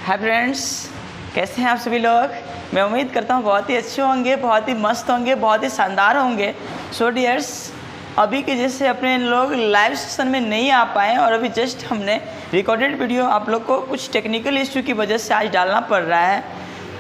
Hi friends, कैसे हैं आप सभी लोग। मैं उम्मीद करता हूँ बहुत ही अच्छे होंगे, बहुत ही मस्त होंगे, बहुत ही शानदार होंगे। सो डियर्स, अभी के जैसे अपने लोग लाइव सेशन में नहीं आ पाए और अभी जस्ट हमने रिकॉर्डेड वीडियो आप लोग को कुछ टेक्निकल इशू की वजह से आज डालना पड़ रहा है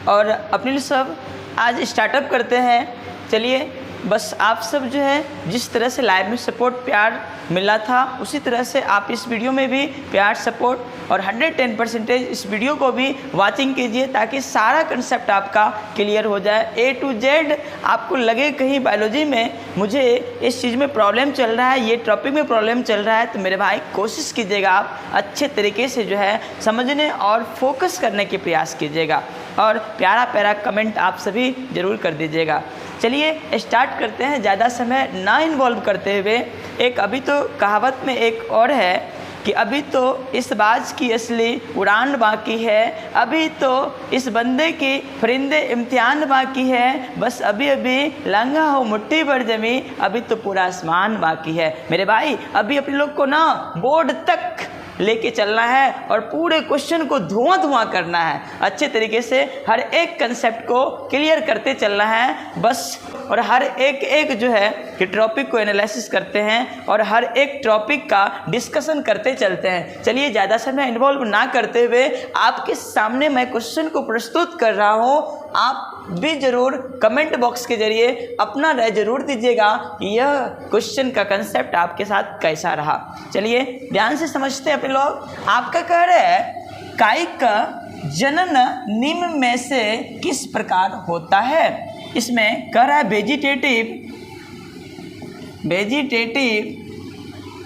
और अपने लिए सब आज स्टार्टअप करते हैं। चलिए, बस आप सब जो है जिस तरह से लाइव में सपोर्ट प्यार मिला था उसी तरह से आप इस वीडियो में भी प्यार सपोर्ट और 110% इस वीडियो को भी वॉचिंग कीजिए ताकि सारा कंसेप्ट आपका क्लियर हो जाए। A to Z आपको लगे कहीं बायोलॉजी में मुझे इस चीज़ में प्रॉब्लम चल रहा है, ये टॉपिक में प्रॉब्लम चल रहा है, तो मेरे भाई कोशिश कीजिएगा आप अच्छे तरीके से जो है समझने और फोकस करने के प्रयास कीजिएगा और प्यारा प्यारा कमेंट आप सभी ज़रूर कर दीजिएगा। चलिए स्टार्ट करते हैं, ज़्यादा समय ना इन्वॉल्व करते हुए। एक अभी तो कहावत में एक और है कि अभी तो इस बाज की असली उड़ान बाकी है, अभी तो इस बंदे की फरिंदे इम्तिहान बाकी है, बस अभी अभी लंघा हो मुट्ठी भर जमी, अभी तो पूरा आसमान बाकी है। मेरे भाई अभी अपने लोग को ना बोर्ड तक लेके चलना है और पूरे क्वेश्चन को धुआं करना है, अच्छे तरीके से हर एक कंसेप्ट को क्लियर करते चलना है बस। और हर एक जो है कि टॉपिक को एनालिसिस करते हैं और हर एक टॉपिक का डिस्कशन करते चलते हैं। चलिए, ज़्यादा समय इन्वॉल्व ना करते हुए आपके सामने मैं क्वेश्चन को प्रस्तुत कर रहा हूँ। आप भी ज़रूर कमेंट बॉक्स के जरिए अपना राय जरूर दीजिएगा कि यह क्वेश्चन का कंसेप्ट आपके साथ कैसा रहा। चलिए ध्यान से समझते हैं अपने लोग। आपका कह रहे हैं कायिक का जनन निम्न में से किस प्रकार होता है। इसमें कह रहा है वेजिटेटिव,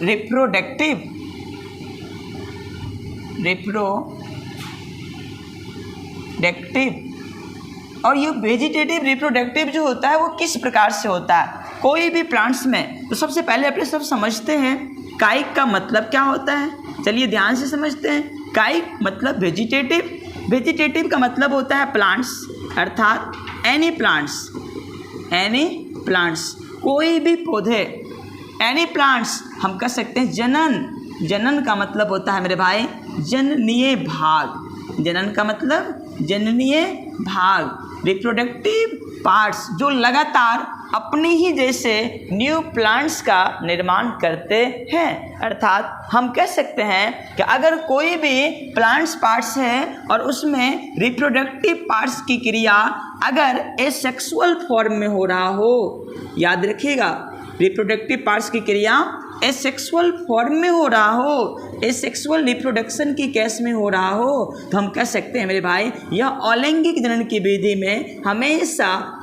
रिप्रोडक्टिव, और ये वेजिटेटिव रिप्रोडक्टिव जो होता है वो किस प्रकार से होता है कोई भी प्लांट्स में। तो सबसे पहले अपने सब समझते हैं कायिक का मतलब क्या होता है। चलिए ध्यान से समझते हैं। कायिक मतलब वेजिटेटिव, वेजिटेटिव का मतलब होता है प्लांट्स, अर्थात एनी प्लांट्स, कोई भी पौधे, एनी प्लांट्स। हम कह सकते हैं जनन का मतलब होता है मेरे भाई जननीय भाग, जनन का मतलब जननीय भाग। रिप्रोडक्टिव पार्ट्स जो लगातार अपनी ही जैसे न्यू प्लांट्स का निर्माण करते हैं। अर्थात हम कह सकते हैं कि अगर कोई भी प्लांट्स पार्ट्स है और उसमें रिप्रोडक्टिव पार्ट्स की क्रिया अगर एसेक्सुअल फॉर्म में हो रहा हो, याद रखिएगा रिप्रोडक्टिव पार्ट्स की क्रिया एसेक्सुअल फॉर्म में हो रहा हो, एसेक्सुअल रिप्रोडक्शन की केस में हो रहा हो, तो हम कह सकते हैं मेरे भाई यह अलैंगिक जनन की विधि में हमेशा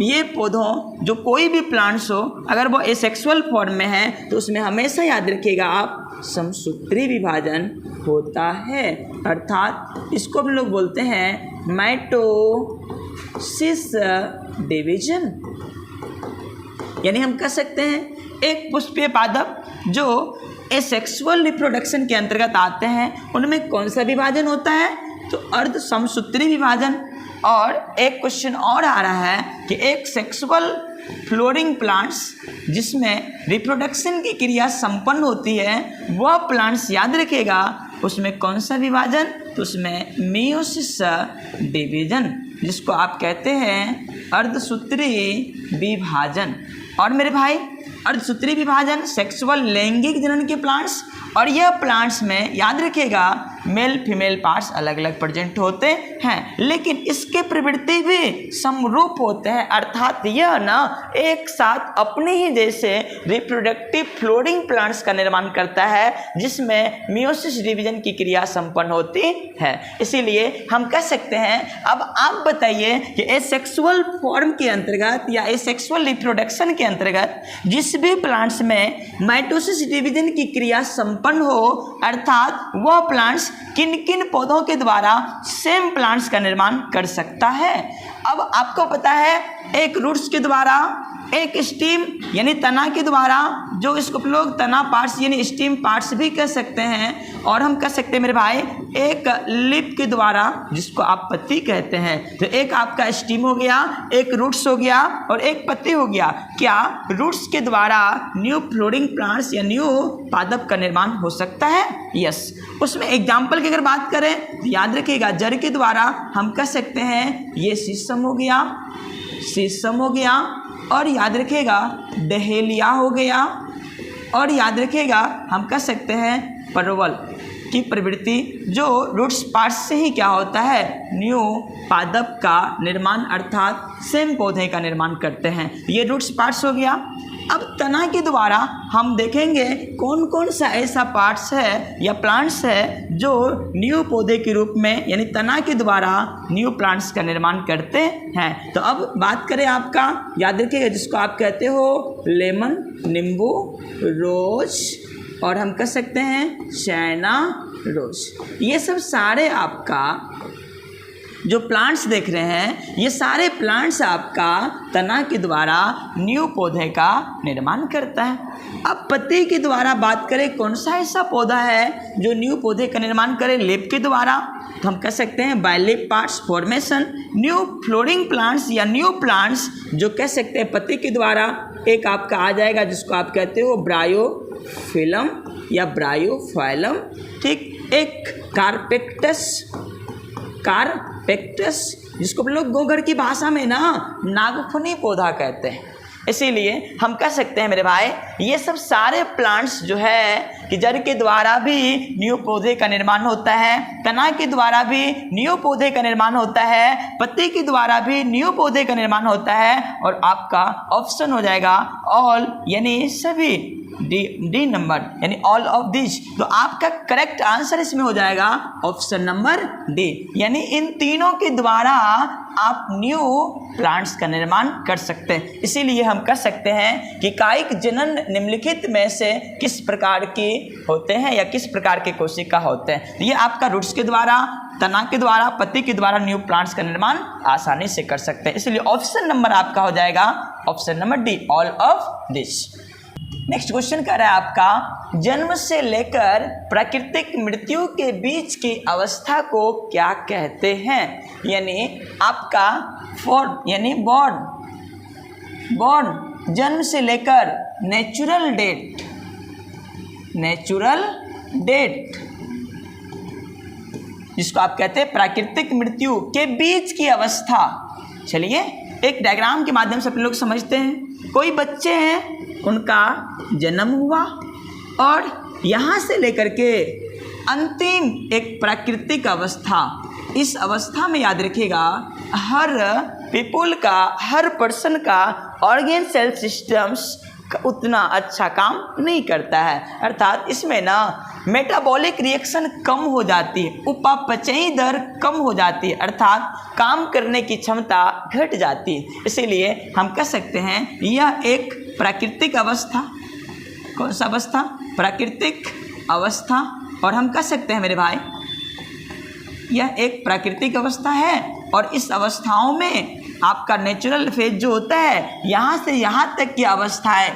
ये पौधों जो कोई भी प्लांट्स हो अगर वो एसेक्सुअल फॉर्म में है तो उसमें हमेशा याद रखिएगा आप समसूत्री विभाजन होता है। अर्थात इसको हम लोग बोलते हैं माइटोसिस डिवीजन। यानी हम कह सकते हैं एक पुष्पीय पादप जो एसेक्सुअल रिप्रोडक्शन के अंतर्गत आते हैं उनमें कौन सा विभाजन होता है, तो अर्ध समसूत्री विभाजन। और एक क्वेश्चन और आ रहा है कि एक सेक्सुअल फ्लोरिंग प्लांट्स जिसमें रिप्रोडक्शन की क्रिया संपन्न होती है वह प्लांट्स याद रखेगा उसमें कौन सा विभाजन, तो उसमें मेयोसिस डिवीजन, जिसको आप कहते हैं अर्धसूत्री विभाजन। और मेरे भाई अर्धसूत्री विभाजन सेक्सुअल लैंगिक जनन के प्लांट्स, और यह प्लांट्स में याद रखिएगा मेल फीमेल पार्ट्स अलग अलग प्रेजेंट होते हैं लेकिन इसके प्रवृत्ति भी समरूप होते हैं। अर्थात यह ना एक साथ अपने ही जैसे रिप्रोडक्टिव फ्लोरिंग प्लांट्स का निर्माण करता है जिसमें मियोसिस डिवीजन की क्रिया संपन्न होती है। इसीलिए हम कह सकते हैं, अब आप बताइए कि एसेक्सुअल फॉर्म के अंतर्गत या एसेक्सुअल रिप्रोडक्शन के अंतर्गत जिस भी प्लांट्स में माइटोसिस डिवीजन की क्रिया संपन्न हो, अर्थात वह प्लांट्स किन किन पौधों के द्वारा सेम प्लांट्स का निर्माण कर सकता है। अब आपको पता है एक रूट्स के द्वारा, एक स्टीम यानी तना के द्वारा, जो इसको लोग तना पार्ट्स यानी स्टीम पार्ट्स भी कह सकते हैं, और हम कह सकते हैं मेरे भाई एक लिप के द्वारा जिसको आप पत्ती कहते हैं। तो एक आपका स्टीम हो गया, एक रूट्स हो गया और एक पत्ती हो गया। क्या रूट्स के द्वारा न्यू फ्लोरिंग प्लांट्स या न्यू पादप का निर्माण हो सकता है? यस। उसमें एग्जाम्पल की अगर बात करें तो याद रखिएगा जड़ के द्वारा हम कह सकते हैं ये शीशम हो गया, शीशम हो गया, और याद रखिएगा डहेलिया हो गया, और याद रखिएगा हम कह सकते हैं परवल की प्रवृत्ति जो रूट्स पार्ट्स से ही क्या होता है, न्यू पादप का निर्माण अर्थात सेम पौधे का निर्माण करते हैं। ये रूट्स पार्ट्स हो गया। अब तना के द्वारा हम देखेंगे कौन कौन सा ऐसा पार्ट्स है या प्लांट्स है जो न्यू पौधे के रूप में यानी तना के द्वारा न्यू प्लांट्स का निर्माण करते हैं। तो अब बात करें आपका, याद रखिएगा जिसको आप कहते हो लेमन, नींबू, रोज, और हम कह सकते हैं चाइना रोज। ये सब सारे आपका जो प्लांट्स देख रहे हैं, ये सारे प्लांट्स आपका तना के द्वारा न्यू पौधे का निर्माण करता है। अब पत्ती के द्वारा बात करें कौन सा ऐसा पौधा है जो न्यू पौधे का निर्माण करे लिप के द्वारा, तो हम कह सकते हैं by leaf parts formation. New flowering plants या न्यू प्लांट्स जो कह सकते हैं पत्ती के द्वारा, एक आपका आ जाएगा जिसको आप कहते हो ब्रायोफिलम या ब्रायोफाइलम, ठीक। एक कारपेक्टस जिसको हम लोग गोगर की भाषा में ना नागफनी पौधा कहते हैं। इसीलिए हम कह सकते हैं मेरे भाई ये सब सारे प्लांट्स जो है कि जड़ के द्वारा भी न्यू पौधे का निर्माण होता है, तना के द्वारा भी न्यू पौधे का निर्माण होता है, पत्ती के द्वारा भी न्यू पौधे का निर्माण होता है। और आपका ऑप्शन हो जाएगा ऑल यानी सभी, डी नंबर यानी ऑल ऑफ दिस। तो आपका करेक्ट आंसर इसमें हो जाएगा ऑप्शन नंबर डी, यानी इन तीनों के द्वारा आप न्यू प्लांट्स का निर्माण कर सकते हैं। इसीलिए हम कह सकते हैं कि कायिक जनन निम्नलिखित में से किस प्रकार के होते हैं या किस प्रकार के कोशिका होते हैं। ये आपका रूट्स के द्वारा, तना के द्वारा, पत्ती के द्वारा न्यू प्लांट्स का निर्माण आसानी से कर सकते हैं। इसलिए ऑप्शन नंबर आपका हो जाएगा option number D, all of this. Next question कर रहा है आपका, जन्म से लेकर प्राकृतिक मृत्यु के बीच की अवस्था को क्या कहते हैं? यानी आपका फॉर्म यानी बॉर्न जन्म से लेकर नेचुरल डेथ जिसको आप कहते हैं प्राकृतिक मृत्यु के बीच की अवस्था। चलिए एक डायग्राम के माध्यम से अपने लोग समझते हैं। कोई बच्चे हैं, उनका जन्म हुआ और यहाँ से लेकर के अंतिम एक प्राकृतिक अवस्था, इस अवस्था में याद रखिएगा हर पीपुल का, हर पर्सन का ऑर्गेन सेल सिस्टम्स उतना अच्छा काम नहीं करता है। अर्थात इसमें ना मेटाबॉलिक रिएक्शन कम हो जाती है, उपापचयी दर कम हो जाती है, अर्थात काम करने की क्षमता घट जाती है। इसीलिए हम कह सकते हैं यह एक प्राकृतिक अवस्था, कौन सा अवस्था? प्राकृतिक अवस्था। और हम कह सकते हैं मेरे भाई यह एक प्राकृतिक अवस्था है और इस अवस्थाओं में आपका नेचुरल फेज जो होता है यहाँ से यहाँ तक की अवस्थाएं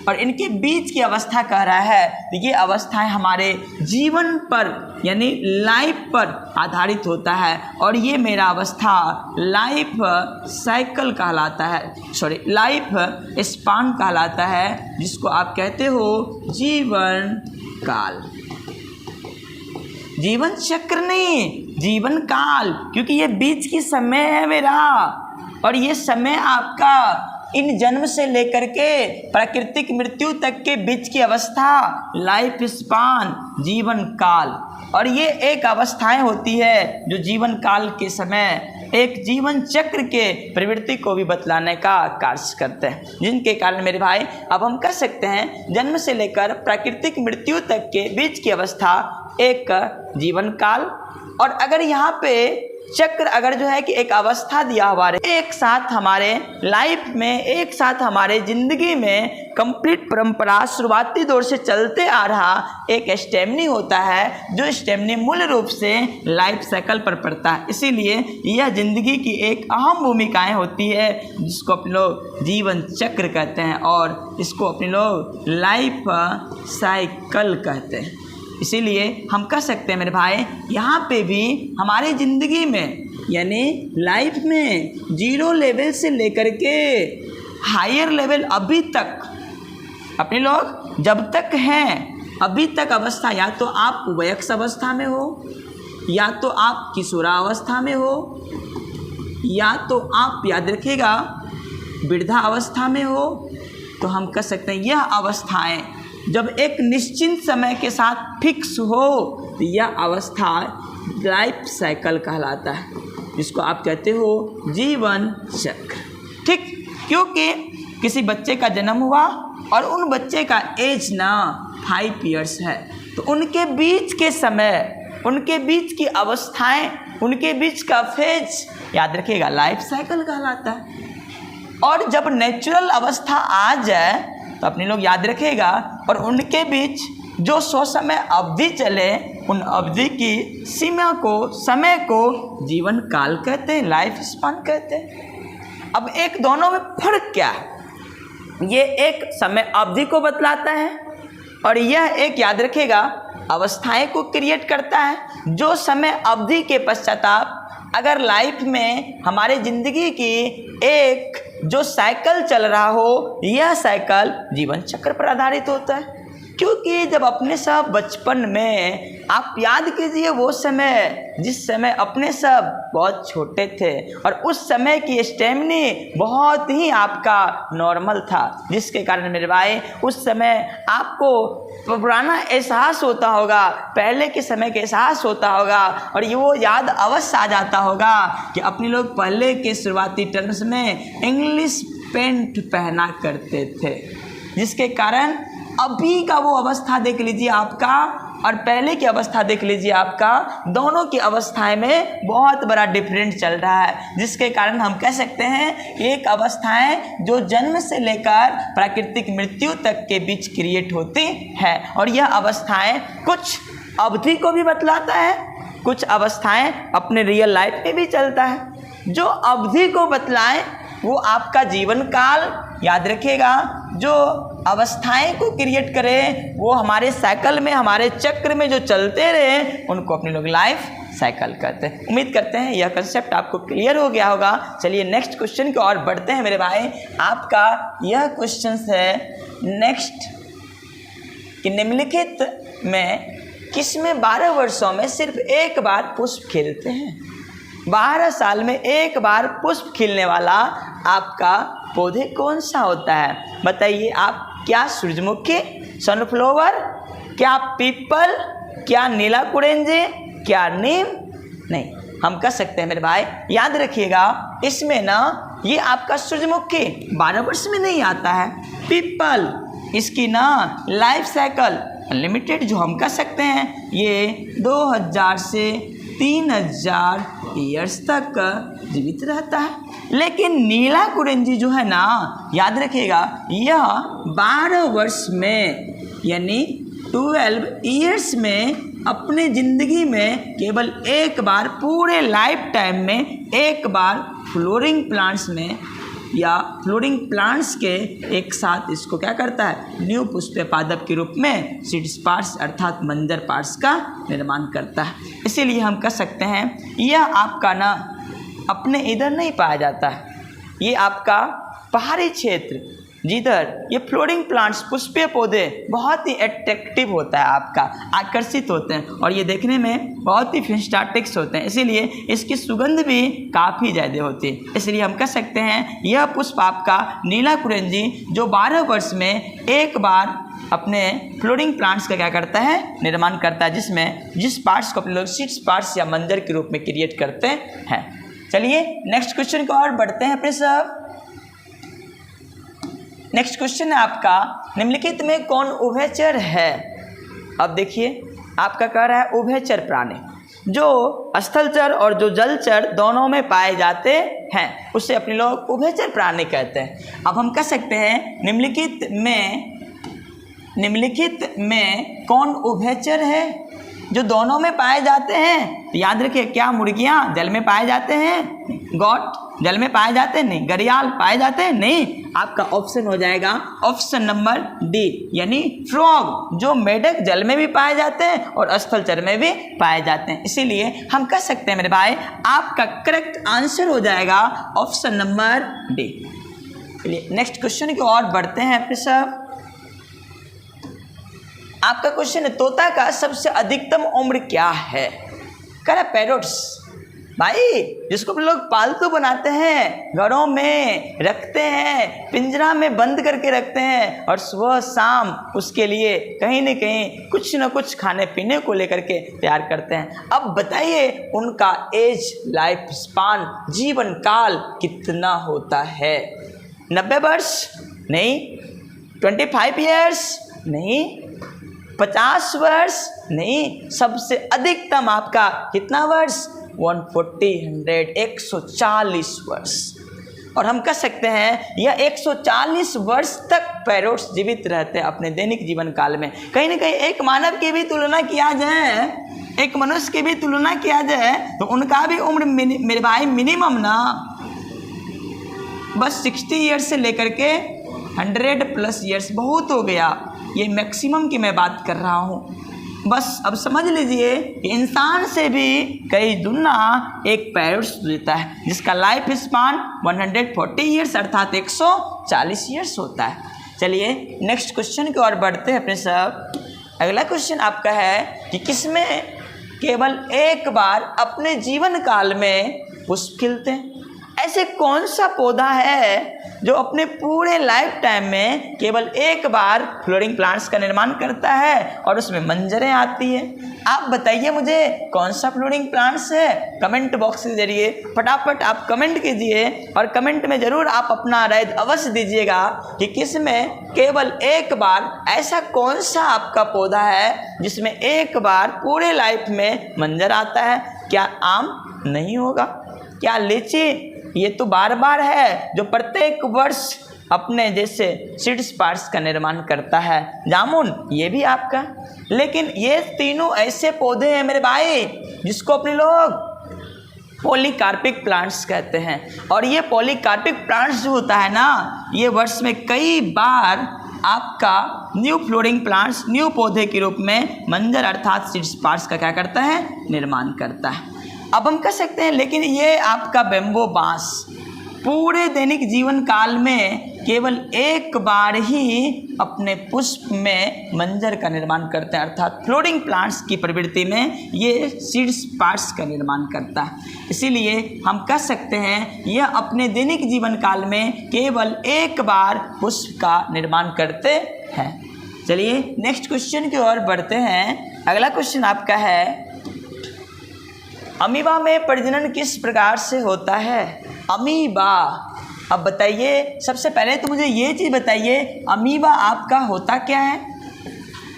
और इनके बीच की अवस्था कह रहा है, तो ये अवस्थाएं हमारे जीवन पर यानी लाइफ पर आधारित होता है। और ये मेरा अवस्था लाइफ साइकिल कहलाता है, सॉरी लाइफ स्पान कहलाता है, जिसको आप कहते हो जीवन काल। जीवन चक्र नहीं, जीवन काल, क्योंकि ये बीच की समय है मेरा और ये समय आपका इन जन्म से लेकर के प्राकृतिक मृत्यु तक के बीच की अवस्था लाइफ स्पान, जीवन काल। और ये एक अवस्थाएं होती है जो जीवन काल के समय एक जीवन चक्र के प्रवृत्ति को भी बतलाने का कार्य करते हैं, जिनके कारण मेरे भाई अब हम कह सकते हैं जन्म से लेकर प्राकृतिक मृत्यु तक के बीच की अवस्था एक जीवन काल। और अगर यहाँ पे चक्र अगर जो है कि एक अवस्था दिया हुआ है, एक साथ हमारे लाइफ में, एक साथ हमारे ज़िंदगी में कंप्लीट परंपरा शुरुआती दौर से चलते आ रहा एक स्टेमनी होता है, जो स्टेमनी मूल रूप से लाइफ साइकिल पर पड़ता है। इसीलिए यह ज़िंदगी की एक अहम भूमिकाएं होती है, जिसको अपने लोग जीवन चक्र कहते हैं और इसको अपने लोग लाइफ साइकिल कहते हैं। इसीलिए हम कह सकते हैं मेरे भाई, यहाँ पे भी हमारी ज़िंदगी में यानी लाइफ में 0 लेवल से लेकर के हायर लेवल अभी तक अपने लोग जब तक हैं, अभी तक अवस्था, या तो आप वयस्क अवस्था में हो, या तो आप किशोरावस्था में हो, या तो आप याद रखिएगा वृद्धा अवस्था में हो, तो हम कह सकते हैं यह अवस्थाएं जब एक निश्चित समय के साथ फिक्स हो तो यह अवस्था लाइफ साइकिल कहलाता है, जिसको आप कहते हो जीवन चक्र। ठीक, क्योंकि किसी बच्चे का जन्म हुआ और उन बच्चे का एज ना 5 इयर्स है, तो उनके बीच के समय, उनके बीच की अवस्थाएं, उनके बीच का फेज याद रखिएगा लाइफ साइकिल कहलाता है। और जब नेचुरल अवस्था आ जाए तो अपने लोग याद रखेगा, और उनके बीच जो 100 समय अवधि चले, उन अवधि की सीमा को, समय को जीवन काल कहते हैं, लाइफ स्पान कहते हैं। अब एक दोनों में फर्क क्या है? ये एक समय अवधि को बतलाता है और यह एक याद रखेगा अवस्थाएं को क्रिएट करता है। जो समय अवधि के पश्चाताप अगर लाइफ में हमारे ज़िंदगी की एक जो साइकिल चल रहा हो, यह साइकिल जीवन चक्र पर आधारित होता है। क्योंकि जब अपने सब बचपन में आप याद कीजिए वो समय जिस समय अपने सब बहुत छोटे थे और उस समय की स्टेमिनी बहुत ही आपका नॉर्मल था, जिसके कारण मेरे भाई उस समय आपको पुराना एहसास होता होगा, पहले के समय के एहसास होता होगा और ये वो याद अवश्य आ जाता होगा कि अपने लोग पहले के शुरुआती टर्म्स में इंग्लिश पेंट पहना करते थे, जिसके कारण अभी का वो अवस्था देख लीजिए आपका और पहले की अवस्था देख लीजिए आपका, दोनों की अवस्थाएं में बहुत बड़ा डिफरेंट चल रहा है, जिसके कारण हम कह सकते हैं एक अवस्थाएं जो जन्म से लेकर प्राकृतिक मृत्यु तक के बीच क्रिएट होती है और यह अवस्थाएं कुछ अवधि को भी बतलाता है, कुछ अवस्थाएं अपने रियल लाइफ में भी चलता है। जो अवधि को बतलाएं वो आपका जीवन काल याद रखिएगा, जो अवस्थाएं को क्रिएट करें वो हमारे साइकिल में, हमारे चक्र में जो चलते रहे उनको अपने लोग लाइफ साइकिल कहते हैं। उम्मीद करते हैं यह कंसेप्ट आपको क्लियर हो गया होगा। चलिए नेक्स्ट क्वेश्चन की ओर बढ़ते हैं मेरे भाई। आपका यह क्वेश्चन है नेक्स्ट कि निम्नलिखित में किसमें 12 वर्षों में सिर्फ एक बार पुष्प खिलते हैं? 12 साल में एक बार पुष्प खिलने वाला आपका पौधे कौन सा होता है? बताइए आप। क्या सूरजमुखी, सनफ्लावर, क्या पीपल, क्या नीला कुरेंजे, क्या नीम? नहीं, हम कह सकते हैं मेरे भाई याद रखिएगा इसमें ना ये आपका सूरजमुखी 12 वर्ष में नहीं आता है। पीपल इसकी ना लाइफ साइकिल अनलिमिटेड जो हम कह सकते हैं ये 2000 से 3000 ईयर्स तक जीवित रहता है। लेकिन नीला कुरेंजी जो है ना याद रखिएगा यह 12 वर्ष में यानी 12 ईयर्स में अपने ज़िंदगी में केवल एक बार, पूरे लाइफ टाइम में एक बार फ्लोरिंग प्लांट्स में या फ्लोरिंग प्लांट्स के एक साथ इसको क्या करता है, न्यू पुष्प पादप के रूप में सीड्स पार्ट्स अर्थात मंजर पार्ट्स का निर्माण करता है। इसीलिए हम कह सकते हैं यह आपका ना अपने इधर नहीं पाया जाता है, ये आपका पहाड़ी क्षेत्र जिधर ये फ्लोरिंग प्लांट्स पुष्पीय पौधे बहुत ही अट्रैक्टिव होता है, आपका आकर्षित होते हैं और ये देखने में बहुत ही फेस्टाटिक्स होते हैं, इसीलिए इसकी सुगंध भी काफ़ी ज़्यादा होती है। इसलिए हम कह सकते हैं यह पुष्प आपका नीला कुरेंजी जो 12 वर्ष में एक बार अपने फ्लोरिंग प्लांट्स का क्या करता है, निर्माण करता है, जिस पार्ट्स को अपने लोग सीड्स पार्ट्स या मंजर के रूप में क्रिएट करते हैं। चलिए नेक्स्ट क्वेश्चन को और बढ़ते हैं अपने सब। नेक्स्ट क्वेश्चन है आपका निम्नलिखित में कौन उभयचर है? अब देखिए आपका कह रहा है उभयचर प्राणी। जो स्थलचर और जो जलचर दोनों में पाए जाते हैं, उसे अपने लोग उभयचर प्राणी कहते हैं। अब हम कह सकते हैं निम्नलिखित में कौन उभयचर है? जो दोनों में पाए जाते हैं। तो याद रखिए, क्या मुर्गियाँ जल में पाए जाते हैं? गौट जल में पाए जाते हैं? नहीं। घड़ियाल पाए जाते हैं? नहीं। आपका ऑप्शन हो जाएगा ऑप्शन नंबर डी, यानी फ्रॉग, जो मेढक जल में भी पाए जाते हैं और स्थलचर में भी पाए जाते हैं। इसीलिए हम कह सकते हैं मेरे भाई, आपका करेक्ट आंसर हो जाएगा ऑप्शन नंबर डी। चलिए नेक्स्ट क्वेश्चन की ओर बढ़ते हैं अपने सब। आपका क्वेश्चन है, तोता का सबसे अधिकतम उम्र क्या है? कह रहा पैरोट्स। भाई जिसको हम लोग पालतू बनाते हैं, घरों में रखते हैं, पिंजरा में बंद करके रखते हैं और सुबह शाम उसके लिए कहीं न कहीं कुछ न कुछ खाने पीने को लेकर के तैयार करते हैं। अब बताइए उनका एज, लाइफ स्पान, जीवन काल कितना होता है? 90 वर्ष? नहीं। 25 ईयर्स? नहीं। 50 वर्ष? नहीं। सबसे अधिकतम आपका कितना वर्ष? 140 वर्ष। और हम कह सकते हैं यह 140 वर्ष तक पैरोट्स जीवित रहते हैं अपने दैनिक जीवन काल में। कहीं ना कहीं एक मानव की भी तुलना किया जाए, एक मनुष्य की भी तुलना किया जाए तो उनका भी उम्र मेरे भाई मिनिमम ना बस 60 ईयर्स से लेकर के 100+ ईयर्स बहुत हो गया। ये मैक्सिमम की मैं बात कर रहा हूँ। बस अब समझ लीजिए कि इंसान से भी कई गुना एक पैरोट जीता है, जिसका लाइफ स्पान 140 ईयर्स अर्थात 140 ईयर्स होता है। चलिए नेक्स्ट क्वेश्चन की ओर बढ़ते हैं अपने सब। अगला क्वेश्चन आपका है कि किसमें केवल एक बार अपने जीवन काल में पुष्प खिलते हैं? ऐसे कौन सा पौधा है जो अपने पूरे लाइफ टाइम में केवल एक बार फ्लोरिंग प्लांट्स का निर्माण करता है और उसमें मंजरें आती हैं? आप बताइए मुझे कौन सा फ्लोरिंग प्लांट्स है। कमेंट बॉक्स के जरिए फटाफट आप कमेंट कीजिए और कमेंट में ज़रूर आप अपना राय अवश्य दीजिएगा कि किस में केवल एक बार ऐसा कौन सा आपका पौधा है जिसमें एक बार पूरे लाइफ में मंजर आता है। क्या आम? नहीं होगा। क्या लीची? ये तो बार बार है जो प्रत्येक वर्ष अपने जैसे सीड्स पार्ट्स का निर्माण करता है। जामुन? ये भी आपका। लेकिन ये तीनों ऐसे पौधे हैं मेरे भाई जिसको अपने लोग पॉलीकार्पिक प्लांट्स कहते हैं। और ये पॉलीकार्पिक प्लांट्स जो होता है ना, ये वर्ष में कई बार आपका न्यू फ्लोरिंग प्लांट्स, न्यू पौधे के रूप में मंजर अर्थात सीड्स पार्ट्स का क्या करता है? निर्माण करता है। अब हम कह सकते हैं लेकिन ये आपका बेम्बो बांस पूरे दैनिक जीवन काल में केवल एक बार ही अपने पुष्प में मंजर का निर्माण करते हैं अर्थात फ्लोरिंग प्लांट्स की प्रवृत्ति में ये सीड्स पार्ट्स का निर्माण करता है। इसीलिए हम कह सकते हैं यह अपने दैनिक जीवन काल में केवल एक बार पुष्प का निर्माण करते हैं। चलिए नेक्स्ट क्वेश्चन की ओर बढ़ते हैं। अगला क्वेश्चन आपका है, अमीबा में प्रजनन किस प्रकार से होता है? अमीबा। अब बताइए, सबसे पहले तो मुझे ये चीज़ बताइए, अमीबा आपका होता क्या है?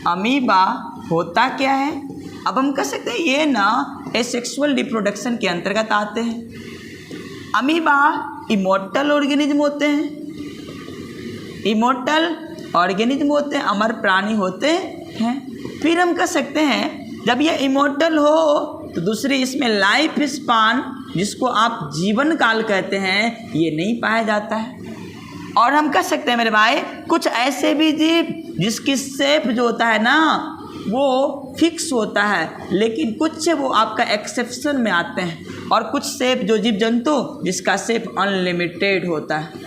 अमीबा होता क्या है? अब हम कह सकते हैं ये ना एसेक्सुअल रिप्रोडक्शन के अंतर्गत आते हैं। अमीबा इमोर्टल ऑर्गेनिज्म होते हैं, इमोर्टल ऑर्गेनिज्म होते हैं, अमर प्राणी होते हैं। फिर हम कह सकते हैं जब ये इमोर्टल हो तो दूसरी इसमें लाइफ स्पान, जिसको आप जीवन काल कहते हैं, ये नहीं पाया जाता है। और हम कह सकते हैं मेरे भाई कुछ ऐसे भी जीव जिसकी शेप जो होता है ना वो फिक्स होता है, लेकिन कुछ वो आपका एक्सेप्शन में आते हैं। और कुछ शेप जो जीव जंतु जिसका शेप अनलिमिटेड होता है।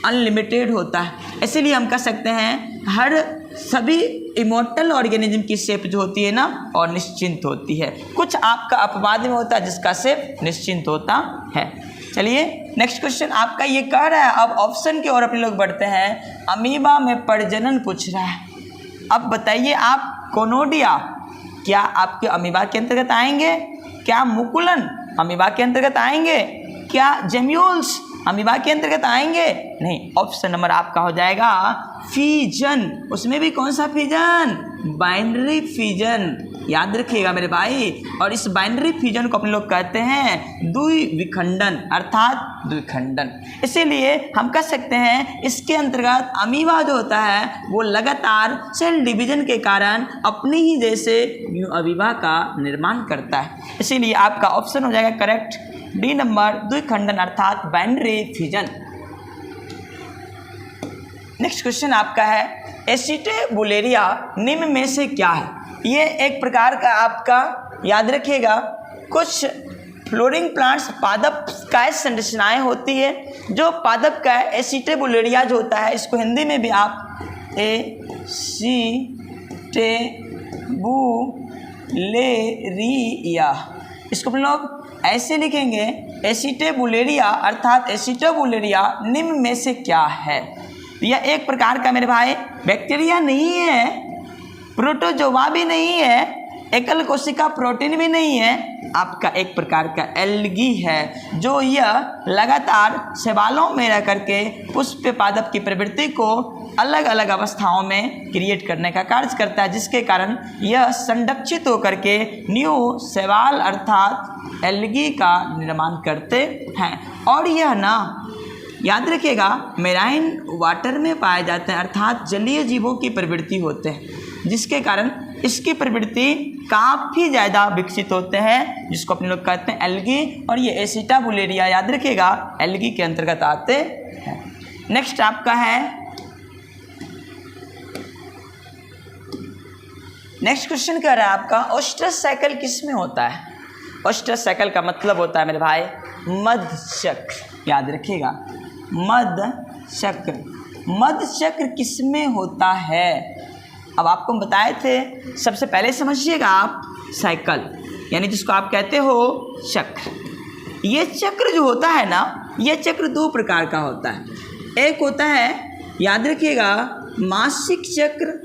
अनलिमिटेड होता है। इसीलिए हम कह सकते हैं हर सभी इमोर्टल ऑर्गेनिज्म की शेप जो होती है ना और निश्चिंत होती है। कुछ आपका अपवाद में होता है जिसका शेप निश्चिंत होता है। चलिए नेक्स्ट क्वेश्चन आपका ये कह रहा है, अब ऑप्शन की ओर अपने लोग बढ़ते हैं। अमीबा में प्रजनन पूछ रहा है। अब बताइए आप, कोनोडिया क्या आपके अमीबा के अंतर्गत आएंगे? क्या मुकुलन अमीबा के अंतर्गत आएंगे? क्या जेम्यूल्स अमीबा के अंतर्गत आएंगे? नहीं। ऑप्शन नंबर आपका हो जाएगा फिजन। उसमें भी कौन सा फिजन? बाइनरी फिजन, याद रखिएगा मेरे भाई। और इस बाइनरी फिजन को अपन लोग कहते हैं द्विविखंडन, अर्थात द्विखंडन। इसीलिए हम कह सकते हैं इसके अंतर्गत अमीबा जो होता है वो लगातार सेल डिवीजन के कारण अपनी ही जैसे न्यू अमीबा का निर्माण करता है। इसीलिए आपका ऑप्शन हो जाएगा करेक्ट डी नंबर, द्विखंडन अर्थात बाइनरी फिजन। नेक्स्ट क्वेश्चन आपका है एसिटेबुलेरिया निम्न में से क्या है? ये एक प्रकार का आपका याद रखिएगा कुछ फ्लोरिंग प्लांट्स पादप काय संरचनाएं होती है। जो पादप काय एसिटेबुलेरिया जो होता है, इसको हिंदी में भी आप एसिटेबुलेरिया, इसको हम लोग ऐसे लिखेंगे एसिटेबुलेरिया अर्थात एसिटेबुलेरिया निम्न में से क्या है? यह एक प्रकार का मेरे भाई बैक्टीरिया नहीं है, प्रोटोजोआ भी नहीं है, एकल कोशिका प्रोटीन भी नहीं है, आपका एक प्रकार का एल्गी है जो यह लगातार शैवालों में रह करके पुष्प पादप की प्रवृत्ति को अलग अलग अवस्थाओं में क्रिएट करने का कार्य करता है, जिसके कारण यह संरक्षित होकर के न्यू शैवाल अर्थात एल्गी का निर्माण करते हैं। और यह ना याद रखिएगा मेराइन वाटर में पाए जाते हैं अर्थात जलीय जीवों की प्रवृत्ति होते हैं, जिसके कारण इसकी प्रवृत्ति काफ़ी ज़्यादा विकसित होते हैं, जिसको अपने लोग कहते हैं एल्गी। और ये एसिटाबुलेरिया याद रखिएगा एल्गी के अंतर्गत आते हैं। नेक्स्ट आपका है नेक्स्ट क्वेश्चन कह रहा है आपका ओस्ट्रस साइकिल किस में होता है? ओस्ट्रस साइकिल का मतलब होता है मेरे भाई मध्य चक्र, याद रखिएगा मध्य चक्र। मध्य चक्र किस में होता है? अब आपको हम बताए थे, सबसे पहले समझिएगा आप साइकिल यानी जिसको आप कहते हो चक्र। ये चक्र जो होता है ना, ये चक्र दो प्रकार का होता है। एक होता है याद रखिएगा मासिक चक्र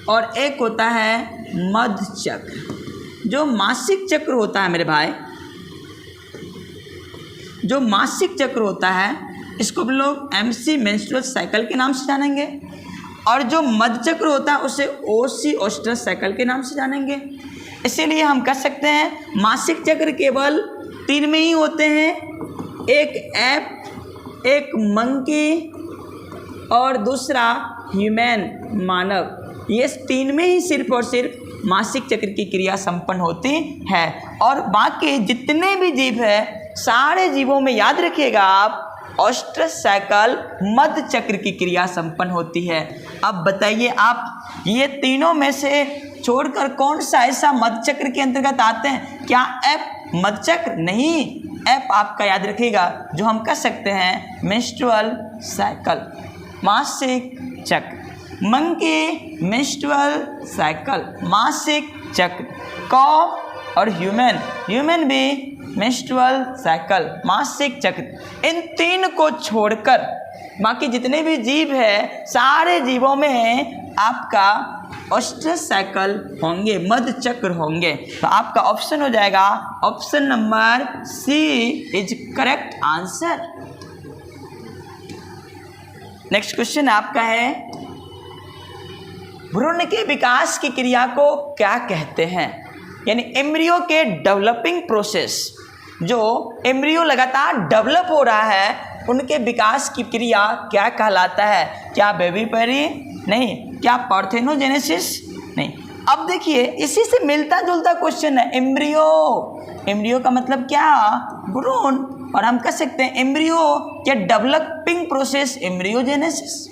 और एक होता है मध्य चक्र। जो मासिक चक्र होता है मेरे भाई, जो मासिक चक्र होता है इसको हम लोग एमसी मेंस्ट्रुअल साइकिल के नाम से जानेंगे, और जो मध्य चक्र होता है उसे ओसी ओस्ट्रस साइकिल के नाम से जानेंगे। इसीलिए हम कह सकते हैं मासिक चक्र केवल 3 में ही होते हैं, एक एप, एक मंकी और दूसरा ह्यूमन मानव। ये 3 में ही सिर्फ और सिर्फ मासिक चक्र की क्रिया संपन्न होती है, और बाकी जितने भी जीव है सारे जीवों में याद रखिएगा आप ओस्ट्रस साइकिल मध्य चक्र की क्रिया संपन्न होती है। अब बताइए आप ये तीनों में से छोड़कर कौन सा ऐसा मध्य चक्र के अंतर्गत आते हैं? क्या एप मध्य चक्र? नहीं, एप आपका याद रखिएगा जो हम कह सकते हैं मेंस्ट्रुअल साइकिल मासिक चक्र, मंकी मेंस्ट्रुअल साइकिल मासिक चक्र, कॉ और ह्यूमन भी मेंस्ट्रुअल साइकिल मासिक चक्र। इन 3 को छोड़कर बाकी जितने भी जीव है सारे जीवों में आपका ओस्ट्रस साइकिल होंगे, मध्य चक्र होंगे। तो आपका ऑप्शन हो जाएगा option number C is correct answer. Next question आपका है भ्रूण के विकास की क्रिया को क्या कहते हैं? यानी एम्ब्रियो के डेवलपिंग प्रोसेस, जो एम्ब्रियो लगातार डेवलप हो रहा है उनके विकास की क्रिया क्या कहलाता है? क्या बेबी पेरी? नहीं। क्या पार्थेनोजेनेसिस? नहीं। अब देखिए इसी से मिलता जुलता क्वेश्चन है एम्ब्रियो का मतलब क्या? भ्रूण। और हम कह सकते हैं एम्ब्रियो के डेवलपिंग प्रोसेस एम्ब्रियोजेनेसिस।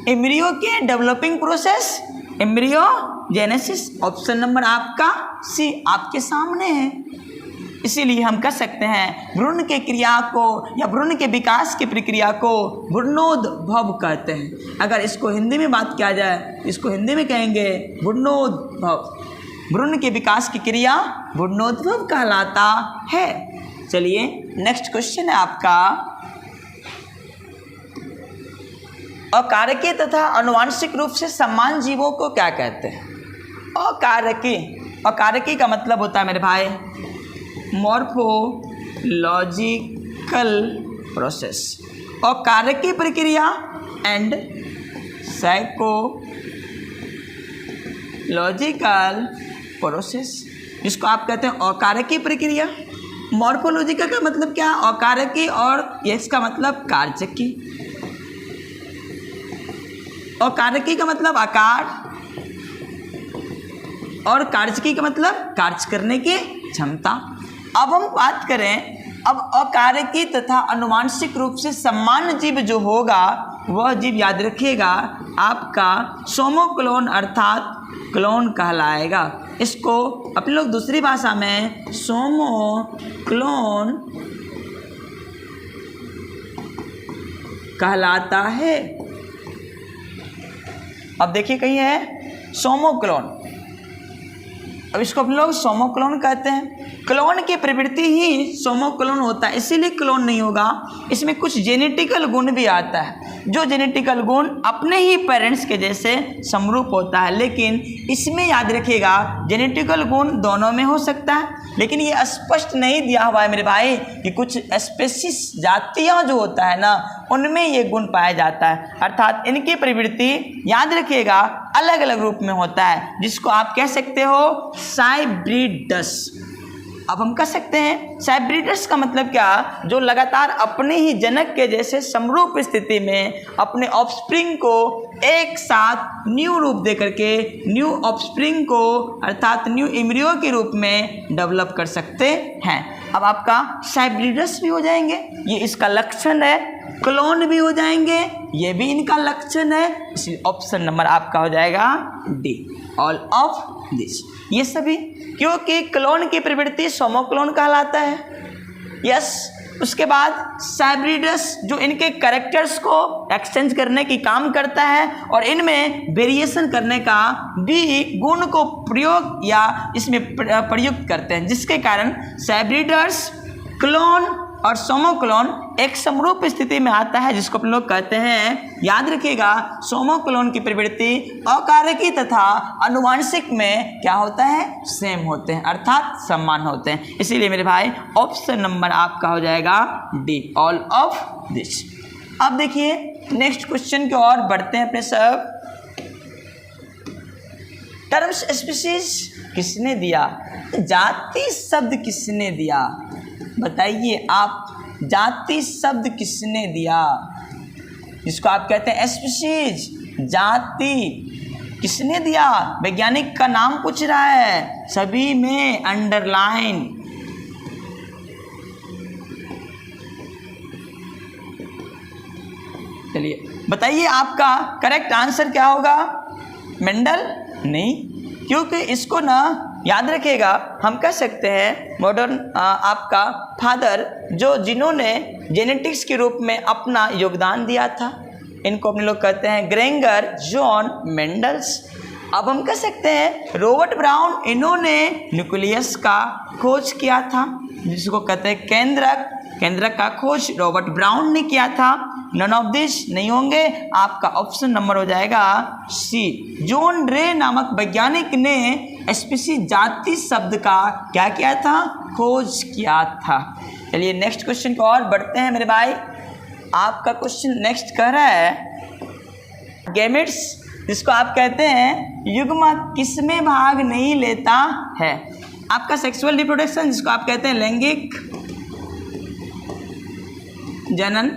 एम्ब्रियो के developing process embryogenesis. Option number आपका सी आपके सामने है। इसीलिए हम कह सकते हैं भ्रूण के क्रिया को या भ्रूण के विकास की प्रक्रिया को भ्रूणोद्भव कहते हैं। अगर इसको हिंदी में बात किया जाए, इसको हिंदी में कहेंगे भ्रूणोद्भव। भ्रूण के विकास की क्रिया भ्रूणोद्भव कहलाता है। चलिए नेक्स्ट क्वेश्चन है आपका अकारकीय तथा आनुवांशिक रूप से समान जीवों को क्या कहते हैं? अकारकीय का मतलब होता है मेरे भाई मॉर्फोलॉजिकल प्रोसेस। अकारकी प्रक्रिया एंड साइकोलॉजिकल प्रोसेस, जिसको आप कहते हैं अकारकी प्रक्रिया। मॉर्फोलॉजिकल का मतलब क्या? अकारकी, और इसका मतलब कार्चकी। अकारकी का मतलब आकार, और कार्चकी का मतलब कार्य करने की क्षमता। अब हम बात करें, अब अकारकी तथा अनुवांशिक रूप से सामान्य जीव जो होगा वह जीव याद रखिएगा आपका सोमोक्लोन अर्थात क्लोन कहलाएगा। इसको अपने लोग दूसरी भाषा में सोमोक्लोन कहलाता है। अब देखिए कहीं है सोमोक्लोन, अब इसको हम लोग सोमोक्लोन कहते हैं। क्लोन की प्रवृत्ति ही सोमोक्लोन होता है, इसीलिए क्लोन नहीं होगा। इसमें कुछ जेनेटिकल गुण भी आता है, जो जेनेटिकल गुण अपने ही पेरेंट्स के जैसे समरूप होता है, लेकिन इसमें याद रखिएगा जेनेटिकल गुण दोनों में हो सकता है, लेकिन ये स्पष्ट नहीं दिया हुआ है मेरे भाई कि कुछ स्पेसिस जातियाँ जो होता है ना उनमें ये गुण पाया जाता है, अर्थात इनकी प्रवृत्ति याद रखिएगा अलग अलग रूप में होता है, जिसको आप कह सकते हो साइब्रिडस। अब हम कह सकते हैं साइब्रिडस का मतलब क्या? जो लगातार अपने ही जनक के जैसे समरूप स्थिति में अपने ऑफस्प्रिंग को एक साथ न्यू रूप दे करके न्यू ऑफस्प्रिंग को अर्थात न्यू एम्ब्रियो के रूप में डेवलप कर सकते हैं। अब आपका साइब्रिडस भी हो जाएंगे, ये इसका लक्षण है। क्लोन भी हो जाएंगे, ये भी इनका लक्षण है। इसलिए ऑप्शन नंबर आपका हो जाएगा डी, ऑल ऑफ दिस। ये सभी क्योंकि क्लोन की प्रवृत्ति सोमोक्लोन कहलाता है। यस, उसके बाद साइब्रिडस जो इनके कैरेक्टर्स को एक्सचेंज करने की काम करता है और इनमें वेरिएशन करने का भी गुण को प्रयोग या इसमें प्रयुक्त करते हैं, जिसके कारण साइब्रिडस, क्लोन और सोमोक्लोन एक समरूप स्थिति में आता है, जिसको हम लोग कहते हैं, याद रखिएगा सोमोक्लोन की प्रवृत्ति अकारकी तथा अनुवांशिक में क्या होता है? सेम होते हैं, अर्थात समान होते हैं। इसीलिए मेरे भाई ऑप्शन नंबर आपका हो जाएगा डी, ऑल ऑफ दिस। अब देखिए नेक्स्ट क्वेश्चन की ओर बढ़ते हैं अपने सब। टर्म्स स्पीशीज किसने दिया? जाति शब्द किसने दिया? बताइए आप, जाति शब्द किसने दिया? जिसको आप कहते हैं स्पीशीज, जाति किसने दिया? वैज्ञानिक का नाम पूछ रहा है, सभी में अंडरलाइन। चलिए बताइए आपका करेक्ट आंसर क्या होगा? मेंडल? नहीं, क्योंकि इसको ना याद रखिएगा हम कह सकते हैं मॉडर्न आपका फादर जो जिन्होंने जेनेटिक्स के रूप में अपना योगदान दिया था, इनको अपने लोग कहते हैं ग्रेंगर जॉन मेंडल्स। अब हम कह सकते हैं रॉबर्ट ब्राउन, इन्होंने न्यूक्लियस का खोज किया था, जिसको कहते हैं केंद्रक। केंद्रक का खोज रॉबर्ट ब्राउन ने किया था। नन ऑफ दिस नहीं होंगे, आपका ऑप्शन नंबर हो जाएगा सी। जॉन रे नामक वैज्ञानिक ने स्पीशीज, जाति शब्द का क्या किया था? खोज किया था। चलिए नेक्स्ट क्वेश्चन को और बढ़ते हैं मेरे भाई। आपका क्वेश्चन नेक्स्ट कह रहा है गैमेट्स, जिसको आप कहते हैं युग्मक, किसमें भाग नहीं लेता है? आपका सेक्सुअल रिप्रोडक्शन, जिसको आप कहते हैं लैंगिक जनन,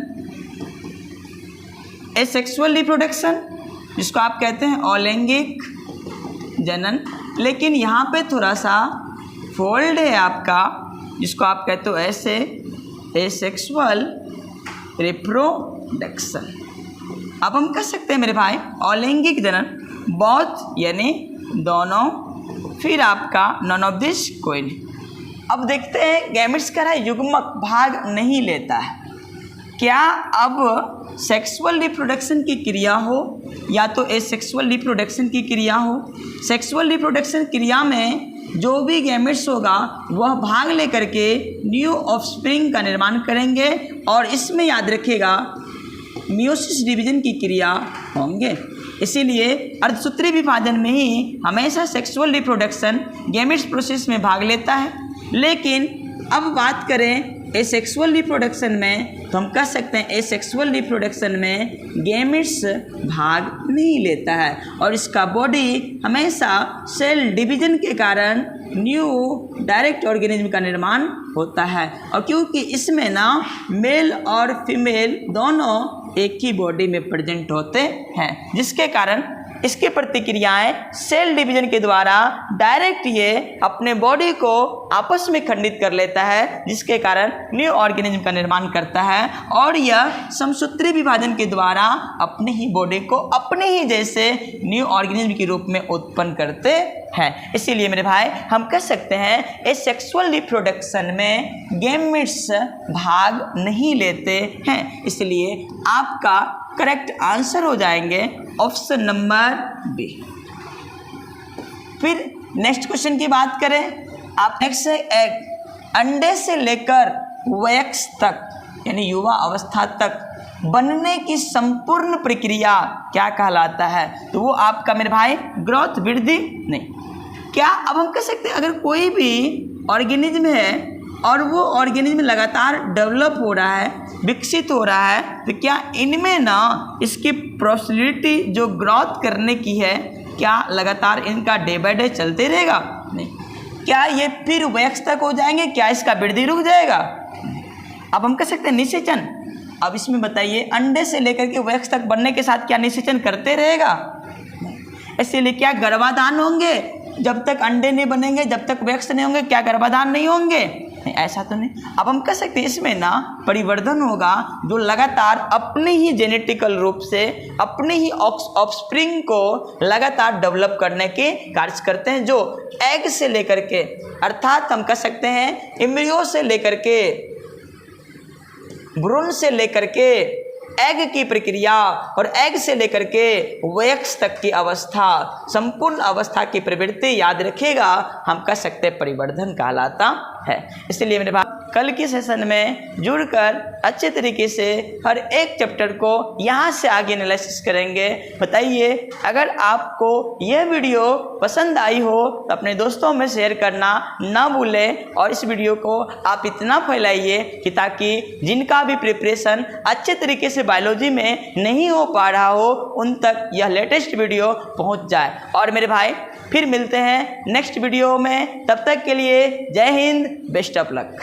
एसेक्सुअल रिप्रोडक्शन, जिसको आप कहते हैं अलैंगिक जनन। लेकिन यहाँ पे थोड़ा सा फोल्ड है आपका, जिसको आप कहते हो ऐसे एसेक्सुअल रिप्रोडक्शन। अब हम कह सकते हैं मेरे भाई अलैंगिक जनन, बोथ यानी दोनों, फिर आपका नन ऑफ दिस कोई नहीं। अब देखते हैं गैमेट्स कह रहा है युग्मक भाग नहीं लेता है। क्या अब सेक्सुअल रिप्रोडक्शन की क्रिया हो या तो एसेक्सुअल रिप्रोडक्शन की क्रिया हो, सेक्सुअल रिप्रोडक्शन क्रिया में जो भी गैमेट्स होगा वह भाग लेकर के न्यू ऑफस्प्रिंग का निर्माण करेंगे, और इसमें याद रखिएगा मियोसिस डिवीजन की क्रिया होंगे। इसीलिए अर्धसूत्री विभाजन में ही हमेशा सेक्सुअल रिप्रोडक्शन गैमेट्स प्रोसेस में भाग लेता है। लेकिन अब बात करें एसेक्सुअल रिप्रोडक्शन में, तो हम कह सकते हैं एसेक्सुअल रिप्रोडक्शन में गैमेट्स भाग नहीं लेता है और इसका बॉडी हमेशा सेल डिवीजन के कारण न्यू डायरेक्ट ऑर्गेनिज्म का निर्माण होता है। और क्योंकि इसमें ना मेल और फीमेल दोनों एक ही बॉडी में प्रेजेंट होते हैं, जिसके कारण इसकी प्रतिक्रियाएं सेल डिवीजन के द्वारा डायरेक्ट ये अपने बॉडी को आपस में खंडित कर लेता है, जिसके कारण न्यू ऑर्गेनिज्म का निर्माण करता है और यह समसूत्री विभाजन के द्वारा अपने ही बॉडी को अपने ही जैसे न्यू ऑर्गेनिज्म के रूप में उत्पन्न करते हैं। इसीलिए मेरे भाई हम कह सकते हैं एसेक्सुअल रिप्रोडक्शन में गैमेट्स भाग नहीं लेते हैं। इसलिए आपका करेक्ट आंसर हो जाएंगे ऑप्शन नंबर बी। फिर नेक्स्ट क्वेश्चन की बात करें, आप नेक्स्ट एग अंडे से लेकर वयस्क तक यानी युवा अवस्था तक बनने की संपूर्ण प्रक्रिया क्या कहलाता है? तो वो आपका मेरे भाई ग्रोथ, वृद्धि नहीं। क्या अब हम कह सकते हैं अगर कोई भी ऑर्गेनिज्म है और वो ऑर्गेनिज्म लगातार डेवलप हो रहा है, विकसित हो रहा है, तो क्या इनमें ना इसकी प्रोबेबिलिटी जो ग्रोथ करने की है क्या लगातार इनका डे बाय डे चलते रहेगा? नहीं। क्या ये फिर वयस्क तक हो जाएंगे? क्या इसका वृद्धि रुक जाएगा? अब हम कह सकते हैं निषेचन। अब इसमें बताइए अंडे से लेकर के वयस्क तक बनने के साथ क्या निषेचन करते रहेगा? इसीलिए क्या गर्भाधान होंगे जब तक अंडे नहीं बनेंगे, जब तक वयस्क नहीं होंगे, क्या गर्भाधान नहीं होंगे? नहीं, ऐसा तो नहीं। अब हम कह सकते हैं इसमें ना परिवर्धन होगा जो लगातार अपने ही जेनेटिकल रूप से अपने ही ऑफस्प्रिंग को लगातार डेवलप करने के कार्य करते हैं, जो एग से लेकर के अर्थात हम कह सकते हैं एम्ब्रियो से लेकर के, भ्रूण से लेकर के एग की प्रक्रिया और एग से लेकर के वयस्क तक की अवस्था, संपूर्ण अवस्था की प्रवृत्ति याद रखिएगा, हम कह सकते हैं परिवर्धन कहलाता है। इसलिए मेरे भाई कल के सेशन में जुड़कर अच्छे तरीके से हर एक चैप्टर को यहाँ से आगे एनालिसिस करेंगे। बताइए अगर आपको यह वीडियो पसंद आई हो तो अपने दोस्तों में शेयर करना ना भूलें और इस वीडियो को आप इतना फैलाइए कि ताकि जिनका भी प्रिपरेशन अच्छे तरीके से बायोलॉजी में नहीं हो पा रहा हो उन तक यह लेटेस्ट वीडियो पहुँच जाए। और मेरे भाई फिर मिलते हैं नेक्स्ट वीडियो में, तब तक के लिए जय हिंद, बेस्ट ऑफ लक।